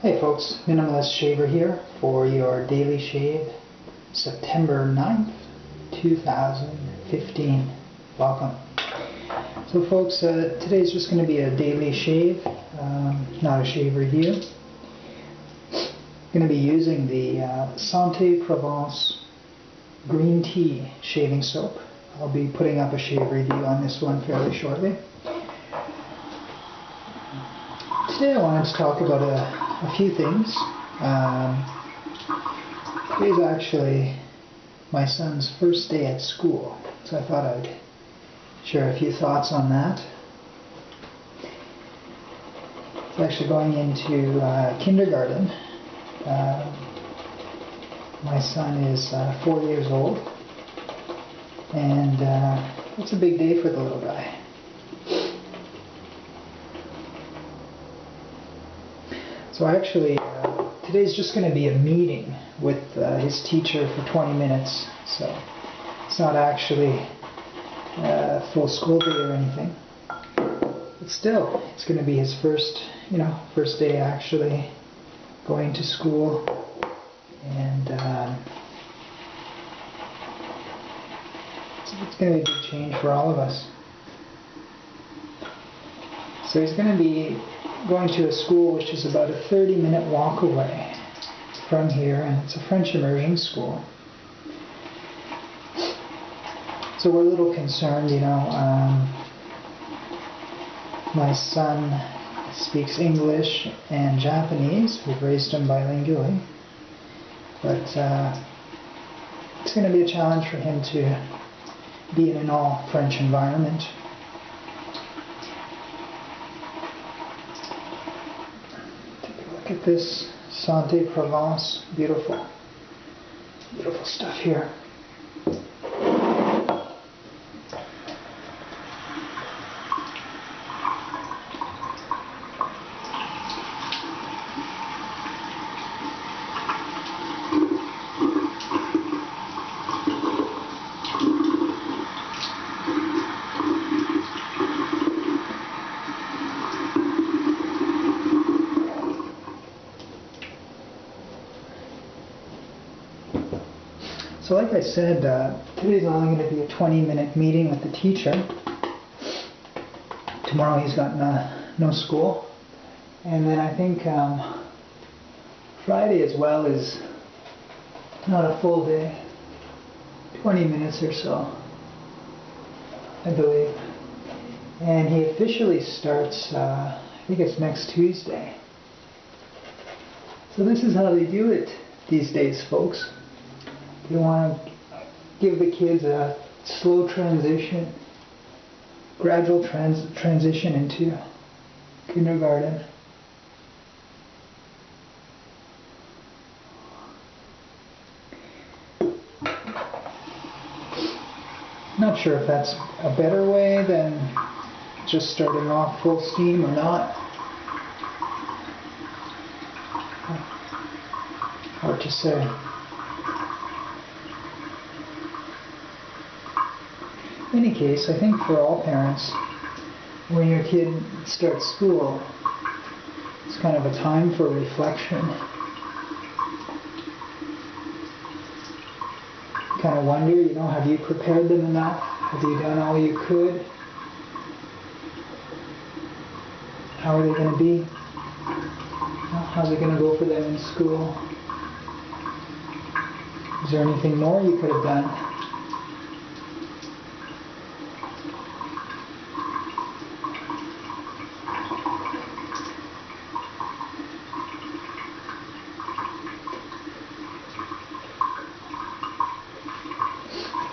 Hey folks, Minimalist Shaver here for your daily shave, September 9th, 2015. Welcome. So folks, today's just going to be a daily shave, not a shave review. I'm going to be using the Sante Provence Green Tea shaving soap. I'll be putting up a shave review on this one fairly shortly. Today I wanted to talk about a few things. Today's actually my son's first day at school, so I thought I'd share a few thoughts on that. He's actually going into kindergarten. My son is 4 years old, and it's a big day for the little guy. So actually, today's just going to be a meeting with his teacher for 20 minutes, so it's not actually a full school day or anything. But still, it's going to be his first day actually going to school, and it's going to be a big change for all of us. So he's going to be going to a school which is about a 30-minute walk away from here, and it's a French immersion school. So we're a little concerned, my son speaks English and Japanese. We've raised him bilingually, but it's going to be a challenge for him to be in an all-French environment. Look at this Sante Provence, beautiful stuff here. So like I said, today's only going to be a 20-minute meeting with the teacher. Tomorrow he's got no school. And then I think Friday as well is not a full day, 20 minutes or so, I believe. And he officially starts, I think it's next Tuesday. So this is how they do it these days, folks. You want to give the kids a slow transition, gradual transition into kindergarten. Not sure if that's a better way than just starting off full steam or not. Hard to say. In any case, I think for all parents, when your kid starts school, it's kind of a time for reflection. You kind of wonder, have you prepared them enough? Have you done all you could? How are they going to be? How's it going to go for them in school? Is there anything more you could have done?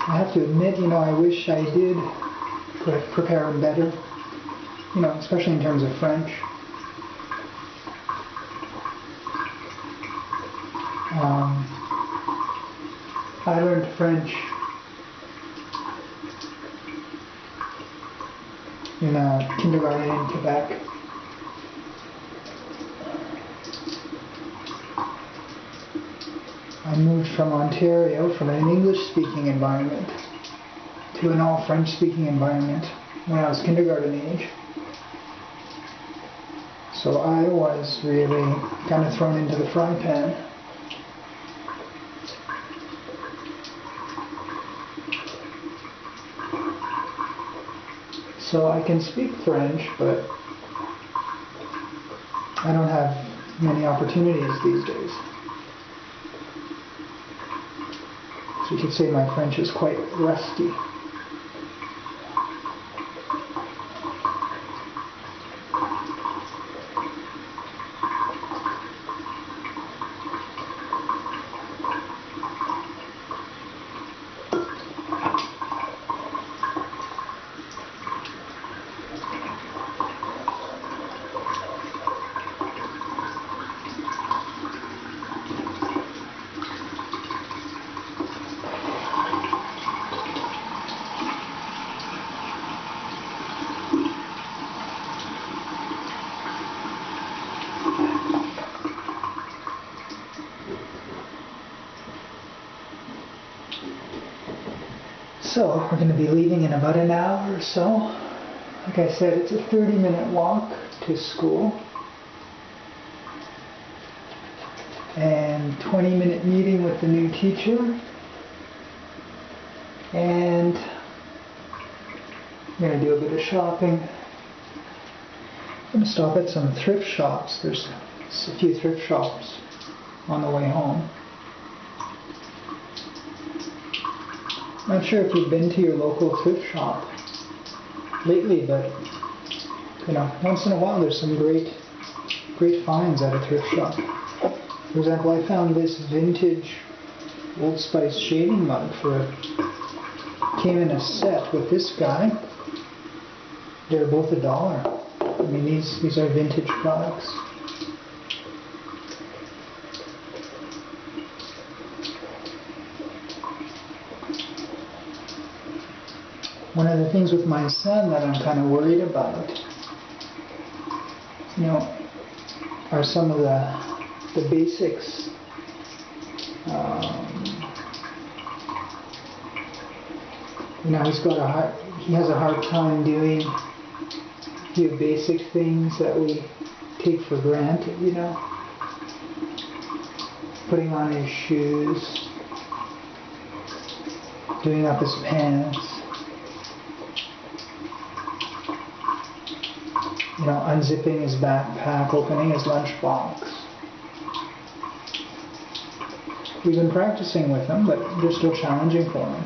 I have to admit, I wish I did prepare them better, especially in terms of French. I learned French in kindergarten in Quebec. I moved from Ontario, from an English-speaking environment, to an all-French-speaking environment when I was kindergarten age. So I was really kind of thrown into the frying pan. So I can speak French, but I don't have many opportunities these days. So you could say my French is quite rusty. So we're going to be leaving in about an hour or so. Like I said, it's a 30-minute walk to school. And 20-minute meeting with the new teacher. And I'm going to do a bit of shopping. I'm going to stop at some thrift shops. There's a few thrift shops on the way home. Not sure if you've been to your local thrift shop lately, but you know, once in a while there's some great finds at a thrift shop. For example, I found this vintage Old Spice shaving mug came in a set with this guy. They're both $1. I mean, these are vintage products. One of the things with my son that I'm kind of worried about, you know, are some of the basics. You know, he has a hard time doing a few basic things that we take for granted, you know. Putting on his shoes, doing up his pants, you know, unzipping his backpack, opening his lunchbox. We've been practicing with him, but they're still challenging for him.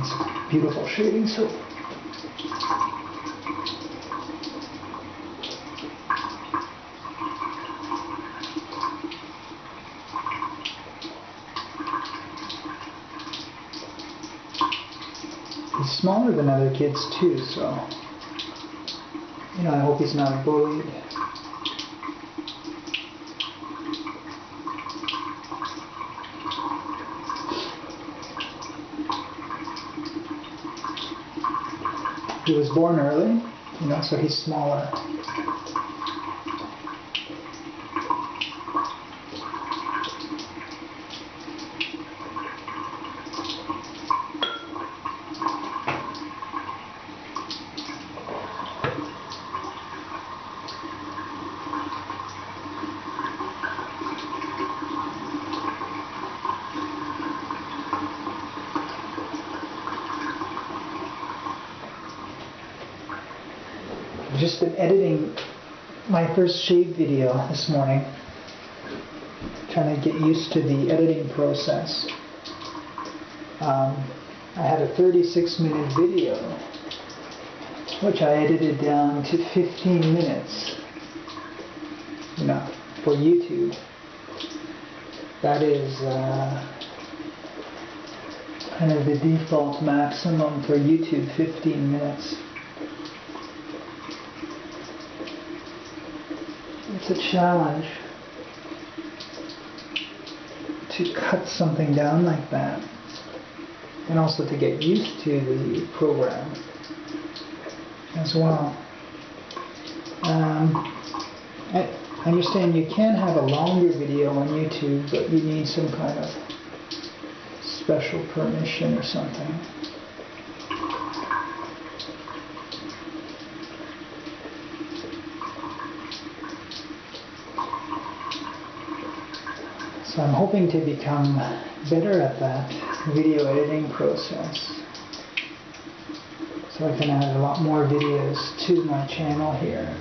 It's a beautiful shaving soap. He's smaller than other kids too, so you know, I hope he's not bullied. He was born early, you know, so he's smaller. I've just been editing my first shave video this morning, trying to get used to the editing process. I had a 36-minute video, which I edited down to 15 minutes, you know, for YouTube. That is kind of the default maximum for YouTube, 15 minutes. It's a challenge to cut something down like that, and also to get used to the program as well. I understand you can have a longer video on YouTube, but you need some kind of special permission or something. So I'm hoping to become better at that video editing process, so I can add a lot more videos to my channel here.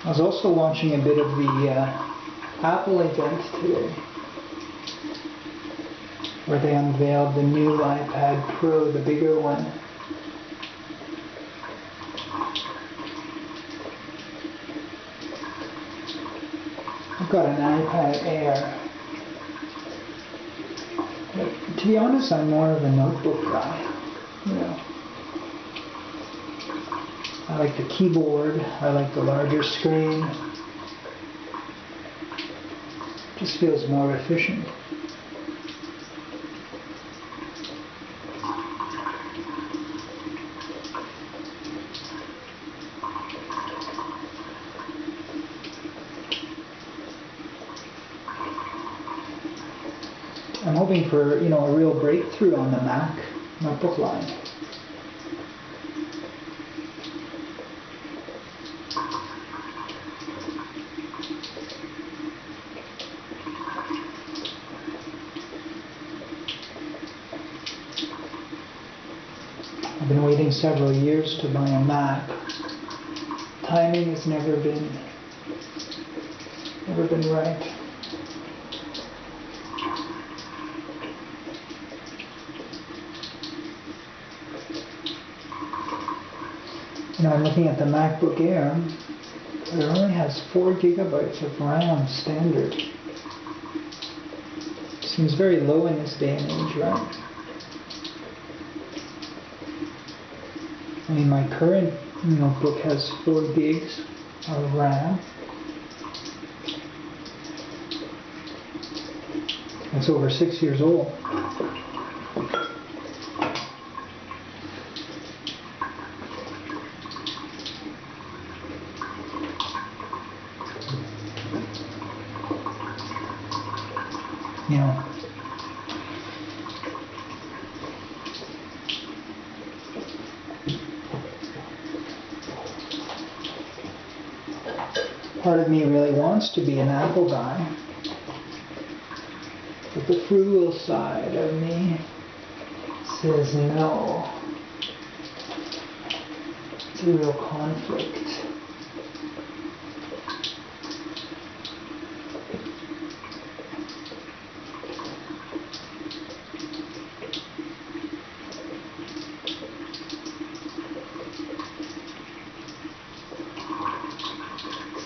I was also watching a bit of the Apple event today, where they unveiled the new iPad Pro, the bigger one. I've got an iPad Air. But to be honest, I'm more of a notebook guy. You know, I like the keyboard, I like the larger screen. Just feels more efficient. I'm hoping for, a real breakthrough on the Mac notebook line. I've been waiting several years to buy a Mac. Timing has never been right. I'm looking at the MacBook Air. It only has 4 gigabytes of RAM standard. Seems very low in this day and age, right? I mean, my current notebook has 4 gigs of RAM. It's over 6 years old. Part of me really wants to be an Apple guy, but the frugal side of me says no. It's a real conflict.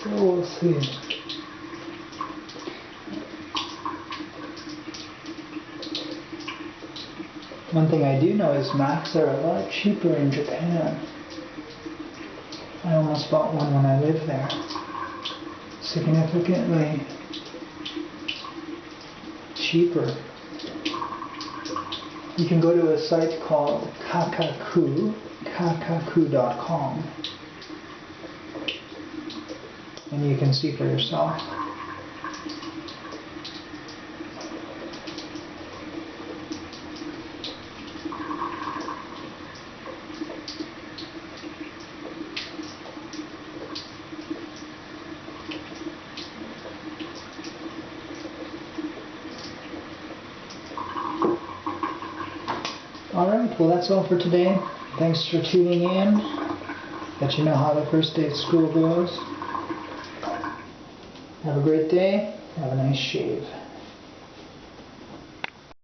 So we'll see. One thing I do know is Macs are a lot cheaper in Japan. I almost bought one when I lived there. Significantly cheaper. You can go to a site called kakaku.com, and you can see for yourself. Alright, well that's all for today. Thanks for tuning in. Let you know how the first day of school goes. Have a great day. Have a nice shave.